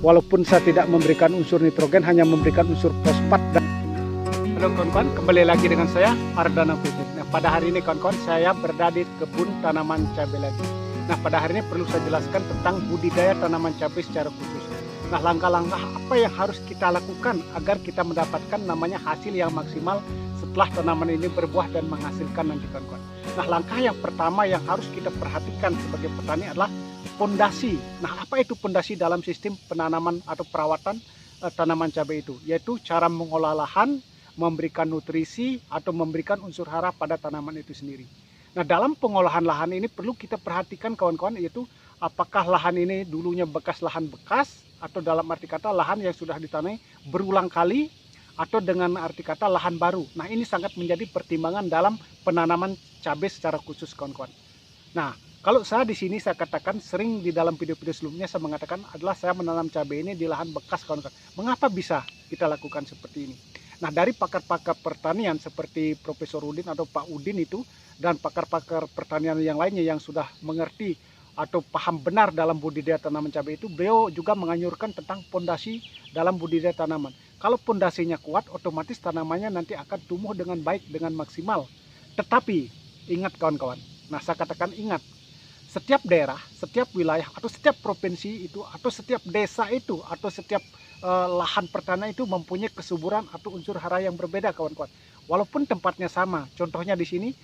walaupun saya tidak memberikan unsur nitrogen, hanya memberikan unsur fosfat. Halo kawan-kawan, kembali lagi dengan saya Ardana Putri. Nah, pada hari ini kawan-kawan saya berada di kebun tanaman cabai lagi. Nah, pada hari ini perlu saya jelaskan tentang budidaya tanaman cabai secara khusus. Nah, langkah-langkah apa yang harus kita lakukan agar kita mendapatkan namanya hasil yang maksimal setelah tanaman ini berbuah dan menghasilkan nanti kawan-kawan. Nah, langkah yang pertama yang harus kita perhatikan sebagai petani adalah pondasi. Nah, apa itu pondasi dalam sistem penanaman atau perawatan tanaman cabai itu? Yaitu cara mengolah lahan, memberikan nutrisi atau memberikan unsur hara pada tanaman itu sendiri. Nah, dalam pengolahan lahan ini perlu kita perhatikan kawan-kawan, yaitu apakah lahan ini dulunya bekas lahan bekas, atau dalam arti kata lahan yang sudah ditanami berulang kali, atau dengan arti kata lahan baru. Nah, ini sangat menjadi pertimbangan dalam penanaman cabai secara khusus kawan-kawan. Nah, kalau saya di sini saya katakan sering di dalam video-video sebelumnya saya mengatakan adalah saya menanam cabai ini di lahan bekas kawan-kawan. Mengapa bisa kita lakukan seperti ini? Nah, dari pakar-pakar pertanian seperti Profesor Udin atau Pak Udin itu, dan pakar-pakar pertanian yang lainnya yang sudah mengerti atau paham benar dalam budidaya tanaman cabai itu, beliau juga menganjurkan tentang pondasi dalam budidaya tanaman. Kalau pondasinya kuat, otomatis tanamannya nanti akan tumbuh dengan baik, dengan maksimal. Tetapi ingat kawan-kawan, nah saya katakan ingat, setiap daerah, setiap wilayah, atau setiap provinsi itu, atau setiap desa itu, atau setiap lahan pertanian itu mempunyai kesuburan atau unsur hara yang berbeda kawan-kawan. Walaupun tempatnya sama, contohnya di sini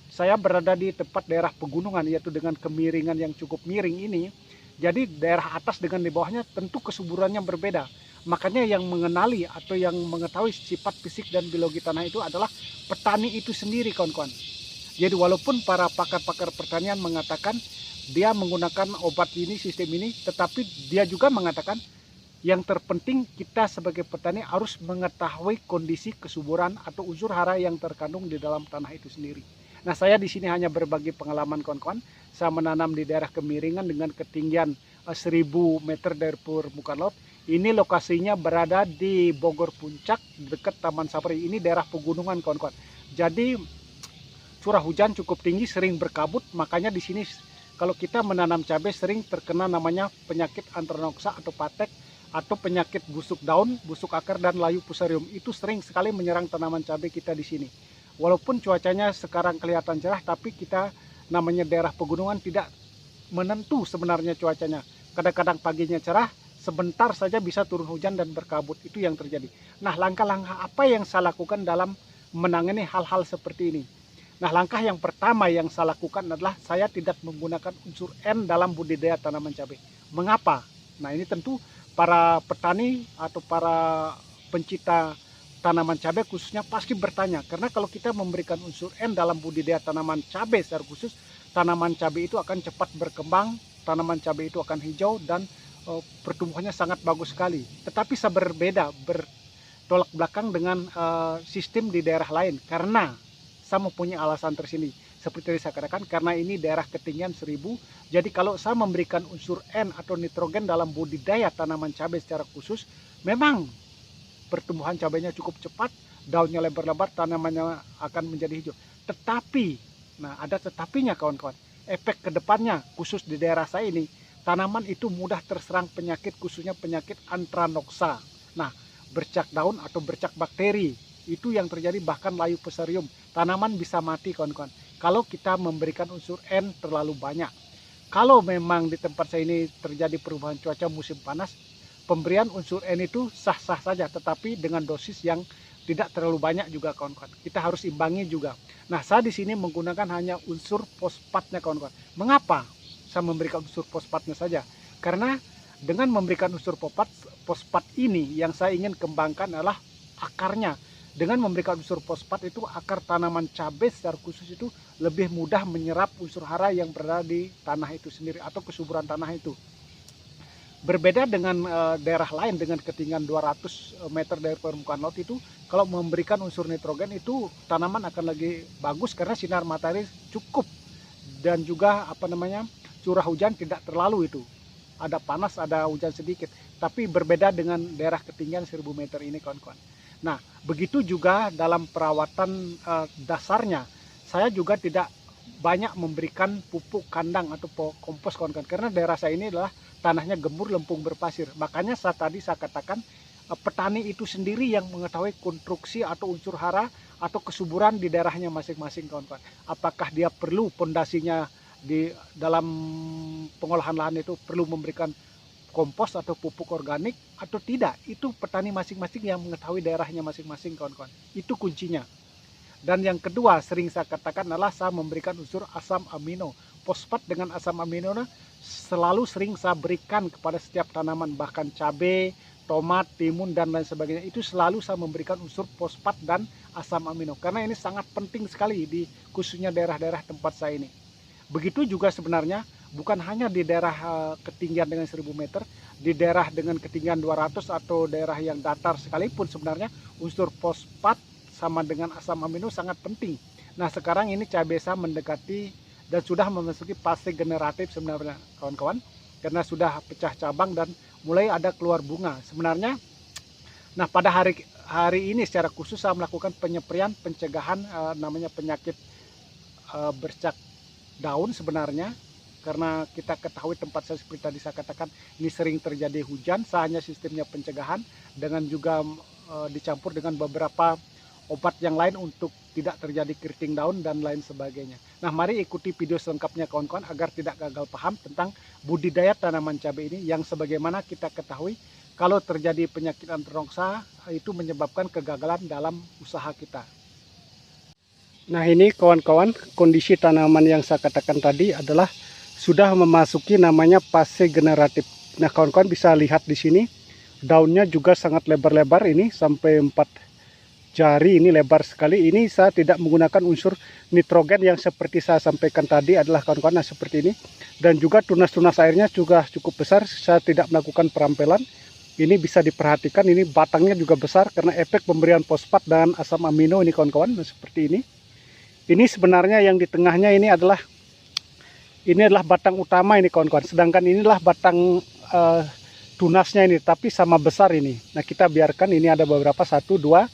saya berada di tempat daerah pegunungan, yaitu dengan kemiringan yang cukup miring ini. Jadi daerah atas dengan di bawahnya tentu kesuburannya berbeda. Makanya yang mengenali atau yang mengetahui sifat fisik dan biologi tanah itu adalah petani itu sendiri kawan-kawan. Jadi walaupun para pakar-pakar pertanian mengatakan dia menggunakan obat ini, sistem ini, tetapi dia juga mengatakan yang terpenting kita sebagai petani harus mengetahui kondisi kesuburan atau unsur hara yang terkandung di dalam tanah itu sendiri. Nah, saya di sini hanya berbagi pengalaman kawan-kawan. Saya menanam di daerah kemiringan dengan ketinggian 1000 meter dari permukaan laut. Ini lokasinya berada di Bogor Puncak, dekat Taman Safari. Ini daerah pegunungan kawan-kawan. Jadi curah hujan cukup tinggi, sering berkabut. Makanya di sini kalau kita menanam cabai sering terkena namanya penyakit anthranoxa atau patek, atau penyakit busuk daun, busuk akar, dan layu fusarium. Itu sering sekali menyerang tanaman cabai kita di sini. Walaupun cuacanya sekarang kelihatan cerah, tapi kita namanya daerah pegunungan tidak menentu sebenarnya cuacanya. Kadang-kadang paginya cerah, sebentar saja bisa turun hujan dan berkabut. Itu yang terjadi. Nah, langkah-langkah apa yang saya lakukan dalam menangani hal-hal seperti ini? Nah, langkah yang pertama yang saya lakukan adalah saya tidak menggunakan unsur N dalam budidaya tanaman cabai. Mengapa? Nah, ini tentu para petani atau para pencinta tanaman cabai khususnya pasti bertanya, karena kalau kita memberikan unsur N dalam budidaya tanaman cabai secara khusus, tanaman cabai itu akan cepat berkembang, tanaman cabai itu akan hijau dan pertumbuhannya sangat bagus sekali. Tetapi saya berbeda, bertolak belakang dengan sistem di daerah lain, karena saya mempunyai alasan tersendiri. Seperti yang saya katakan, karena ini daerah ketinggian 1000, jadi kalau saya memberikan unsur N atau nitrogen dalam budidaya tanaman cabai secara khusus, memang pertumbuhan cabainya cukup cepat, daunnya lebar-lebar, tanamannya akan menjadi hijau. Tetapi, nah ada tetapinya kawan-kawan, efek kedepannya khusus di daerah saya ini, tanaman itu mudah terserang penyakit, khususnya penyakit anthranoxa. Nah, bercak daun atau bercak bakteri, itu yang terjadi, bahkan layu fusarium. Tanaman bisa mati kawan-kawan kalau kita memberikan unsur N terlalu banyak. Kalau memang di tempat saya ini terjadi perubahan cuaca musim panas, pemberian unsur N itu sah-sah saja, tetapi dengan dosis yang tidak terlalu banyak juga kawan-kawan. Kita harus imbangi juga. Nah, saya di sini menggunakan hanya unsur fosfatnya kawan-kawan. Mengapa saya memberikan unsur fosfatnya saja? Karena dengan memberikan unsur fosfat ini yang saya ingin kembangkan adalah akarnya. Dengan memberikan unsur fosfat itu, akar tanaman cabai secara khusus itu lebih mudah menyerap unsur hara yang berada di tanah itu sendiri atau kesuburan tanah itu. Berbeda dengan daerah lain dengan ketinggian 200 meter dari permukaan laut itu, kalau memberikan unsur nitrogen itu tanaman akan lebih bagus karena sinar matahari cukup, dan juga curah hujan tidak terlalu itu. Ada panas, ada hujan sedikit. Tapi berbeda dengan daerah ketinggian 1000 meter ini kawan-kawan. Nah, begitu juga dalam perawatan dasarnya, saya juga tidak banyak memberikan pupuk kandang atau kompos kawan-kawan, karena daerah saya ini adalah tanahnya gembur, lempung, berpasir. Makanya tadi saya katakan petani itu sendiri yang mengetahui konstruksi atau unsur hara atau kesuburan di daerahnya masing-masing, kawan-kawan. Apakah dia perlu pondasinya di dalam pengolahan lahan itu perlu memberikan kompos atau pupuk organik atau tidak, itu petani masing-masing yang mengetahui daerahnya masing-masing, kawan-kawan. Itu kuncinya. Dan yang kedua sering saya katakan adalah saya memberikan unsur asam amino. Fosfat dengan asam amino selalu sering saya berikan kepada setiap tanaman, bahkan cabai, tomat, timun, dan lain sebagainya. Itu selalu saya memberikan unsur fosfat dan asam amino, karena ini sangat penting sekali di khususnya daerah-daerah tempat saya ini. Begitu juga sebenarnya bukan hanya di daerah ketinggian dengan 1000 meter, di daerah dengan ketinggian 200 atau daerah yang datar sekalipun sebenarnya unsur fosfat sama dengan asam amino sangat penting. Nah sekarang ini cabai saya mendekati dan sudah memasuki fase generatif sebenarnya, kawan-kawan, karena sudah pecah cabang dan mulai ada keluar bunga sebenarnya. Nah pada hari ini secara khusus saya melakukan penyemprian pencegahan namanya penyakit bercak daun sebenarnya, karena kita ketahui tempat saya seperti tadi saya katakan ini sering terjadi hujan. Saya hanya sistemnya pencegahan dengan juga dicampur dengan beberapa obat yang lain untuk tidak terjadi keriting daun dan lain sebagainya. Nah mari ikuti video selengkapnya, kawan-kawan, agar tidak gagal paham tentang budidaya tanaman cabai ini yang sebagaimana kita ketahui kalau terjadi penyakit antroksa itu menyebabkan kegagalan dalam usaha kita. Nah ini kawan-kawan, kondisi tanaman yang saya katakan tadi adalah sudah memasuki namanya fase generatif. Nah kawan-kawan bisa lihat di sini daunnya juga sangat lebar-lebar, ini sampai 4 jari, ini lebar sekali. Ini saya tidak menggunakan unsur nitrogen yang seperti saya sampaikan tadi adalah kawan-kawan seperti ini. Dan juga tunas-tunas airnya juga cukup besar, saya tidak melakukan perampelan. Ini bisa diperhatikan, ini batangnya juga besar karena efek pemberian fosfat dan asam amino ini kawan-kawan, seperti ini. Ini sebenarnya yang di tengahnya ini adalah batang utama ini kawan-kawan. Sedangkan inilah batang tunasnya ini, tapi sama besar ini. Nah kita biarkan, ini ada beberapa, 1, 2,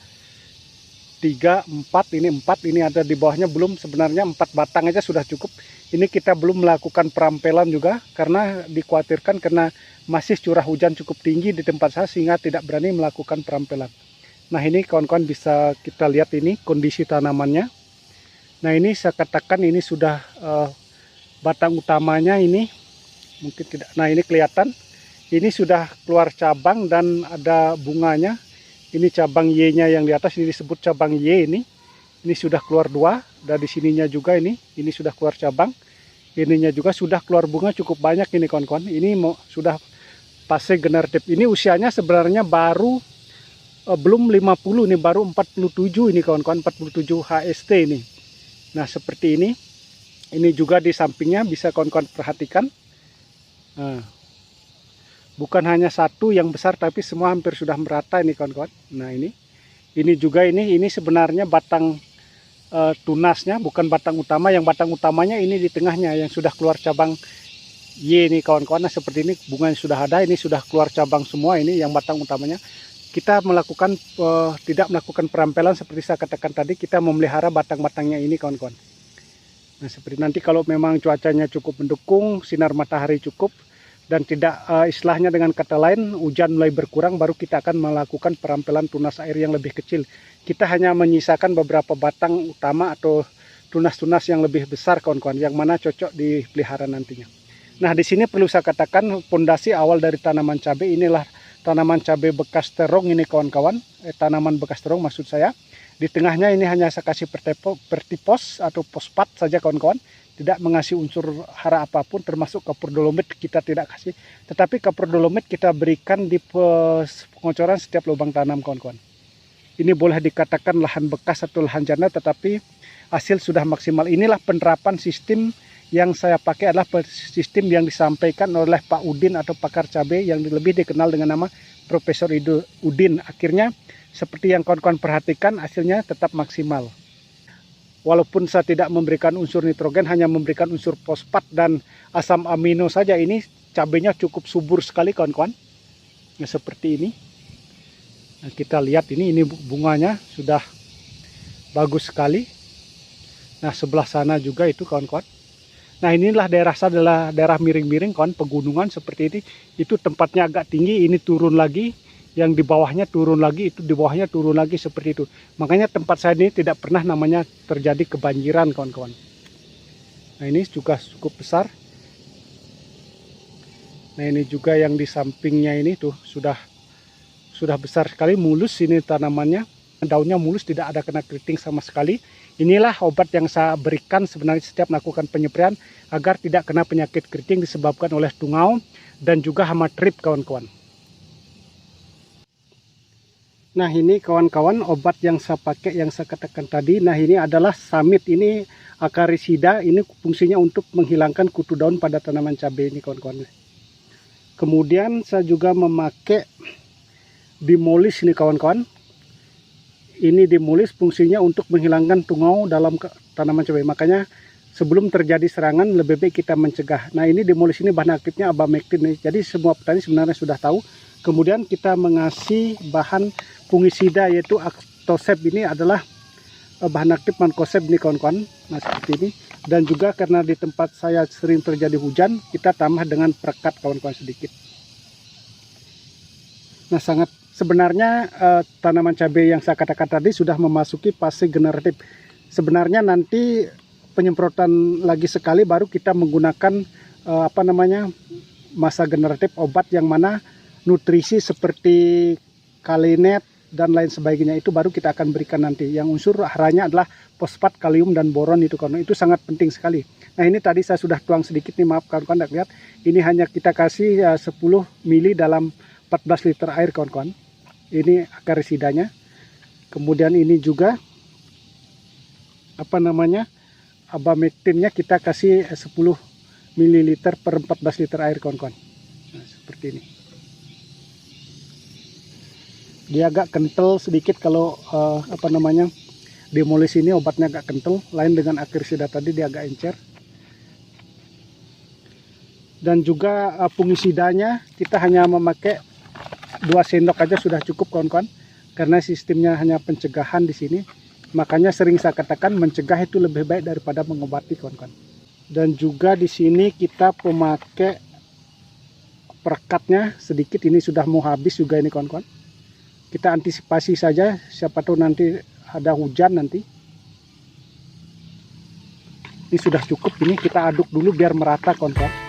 3, 4, ini 4, ini ada di bawahnya belum, sebenarnya 4 batang aja sudah cukup. Ini kita belum melakukan perampelan juga karena dikhawatirkan karena masih curah hujan cukup tinggi di tempat saya sehingga tidak berani melakukan perampelan. Nah ini kawan-kawan bisa kita lihat ini kondisi tanamannya. Nah ini saya katakan ini sudah batang utamanya ini mungkin tidak. Nah ini kelihatan ini sudah keluar cabang dan ada bunganya. Ini cabang Y-nya yang di atas ini disebut cabang Y ini. Ini sudah keluar 2, dan di sininya juga ini sudah keluar cabang. Ininya juga sudah keluar bunga cukup banyak ini kawan-kawan. Ini sudah fase generatif. Ini usianya sebenarnya baru belum 50, ini baru 47 ini kawan-kawan, 47 HST ini. Nah seperti ini. Ini juga di sampingnya bisa kawan-kawan perhatikan. Nah, bukan hanya satu yang besar tapi semua hampir sudah merata ini kawan-kawan. Nah ini juga ini sebenarnya batang tunasnya, bukan batang utama. Yang batang utamanya ini di tengahnya yang sudah keluar cabang Y ini kawan-kawan. Nah seperti ini bunganya sudah ada, ini sudah keluar cabang semua ini yang batang utamanya. Kita melakukan tidak melakukan perampelan seperti saya katakan tadi, kita memelihara batang-batangnya ini kawan-kawan. Nah seperti nanti kalau memang cuacanya cukup mendukung, sinar matahari cukup, dan tidak istilahnya dengan kata lain hujan mulai berkurang, baru kita akan melakukan perampelan tunas air yang lebih kecil. Kita hanya menyisakan beberapa batang utama atau tunas-tunas yang lebih besar kawan-kawan, yang mana cocok dipelihara nantinya. Nah di sini perlu saya katakan pondasi awal dari tanaman cabai inilah tanaman cabai bekas terong ini kawan-kawan, tanaman bekas terong maksud saya. Di tengahnya ini hanya saya kasih pertipos atau fosfat saja kawan-kawan, tidak mengasih unsur hara apapun, termasuk kapur dolomit kita tidak kasih. Tetapi kapur dolomit kita berikan di pengocoran setiap lubang tanam kawan-kawan. Ini boleh dikatakan lahan bekas atau lahan janda, tetapi hasil sudah maksimal. Inilah penerapan sistem yang saya pakai, adalah sistem yang disampaikan oleh Pak Udin atau pakar cabai yang lebih dikenal dengan nama Profesor Udin. Akhirnya seperti yang kawan-kawan perhatikan, hasilnya tetap maksimal. Walaupun saya tidak memberikan unsur nitrogen, hanya memberikan unsur fosfat dan asam amino saja, ini cabainya cukup subur sekali kawan-kawan. Nah, seperti ini. Nah, kita lihat ini bunganya sudah bagus sekali. Nah sebelah sana juga itu kawan-kawan. Nah inilah daerah saya adalah daerah miring-miring kawan, pegunungan seperti ini. Itu tempatnya agak tinggi, ini turun lagi, yang di bawahnya turun lagi, itu di bawahnya turun lagi seperti itu. Makanya tempat saya ini tidak pernah namanya terjadi kebanjiran kawan-kawan. Nah ini juga cukup besar. Nah ini juga yang di sampingnya ini tuh sudah besar sekali, mulus ini tanamannya. Daunnya mulus, tidak ada kena keriting sama sekali. Inilah obat yang saya berikan sebenarnya setiap melakukan penyempraian agar tidak kena penyakit keriting disebabkan oleh tungau dan juga hama trip kawan-kawan. Nah ini kawan-kawan obat yang saya pakai yang saya katakan tadi. Nah ini adalah Summit, ini Acaricida, ini fungsinya untuk menghilangkan kutu daun pada tanaman cabai ini kawan-kawan. Kemudian saya juga memakai Dimolis ini kawan-kawan. Ini Dimolis fungsinya untuk menghilangkan tungau dalam tanaman cabai. Makanya sebelum terjadi serangan lebih baik kita mencegah. Nah ini Dimolis ini bahan aktifnya abamectin. Jadi semua petani sebenarnya sudah tahu. Kemudian kita mengasih bahan fungisida yaitu Actosep, ini adalah bahan aktif mancozeb ini kawan-kawan. Nah seperti ini. Dan juga karena di tempat saya sering terjadi hujan, kita tambah dengan perekat kawan-kawan sedikit. Nah sebenarnya tanaman cabai yang saya katakan tadi sudah memasuki fase generatif. Sebenarnya nanti penyemprotan lagi sekali baru kita menggunakan masa generatif obat yang mana nutrisi seperti kalinet dan lain sebagainya itu baru kita akan berikan nanti. Yang unsur haranya adalah fosfat, kalium dan boron itu kawan. Itu sangat penting sekali. Nah ini tadi saya sudah tuang sedikit nih, maaf kawan-kawan tidak lihat. Ini hanya kita kasih 10 mili dalam 14 liter air kawan-kawan. Ini Acaricidanya. Kemudian ini juga abamectinnya kita kasih 10 ml per 14 liter air kawan-kawan. Nah, seperti ini. Dia agak kental sedikit kalau Dimolis ini obatnya agak kental, lain dengan Acaricida tadi dia agak encer. Dan juga fungisidanya kita hanya memakai 2 sendok aja sudah cukup kawan-kawan, karena sistemnya hanya pencegahan di sini. Makanya sering saya katakan mencegah itu lebih baik daripada mengobati kawan-kawan. Dan juga di sini kita memakai perekatnya sedikit, ini sudah mau habis juga ini kawan-kawan. Kita antisipasi saja, siapa tahu nanti ada hujan nanti. Ini sudah cukup, ini kita aduk dulu biar merata kawan-kawan.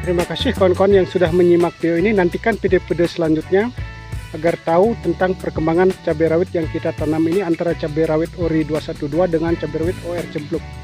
Terima kasih kawan-kawan yang sudah menyimak video ini. Nantikan video-video selanjutnya agar tahu tentang perkembangan cabai rawit yang kita tanam ini antara cabai rawit Ori 212 dengan cabai rawit OR Cempluk.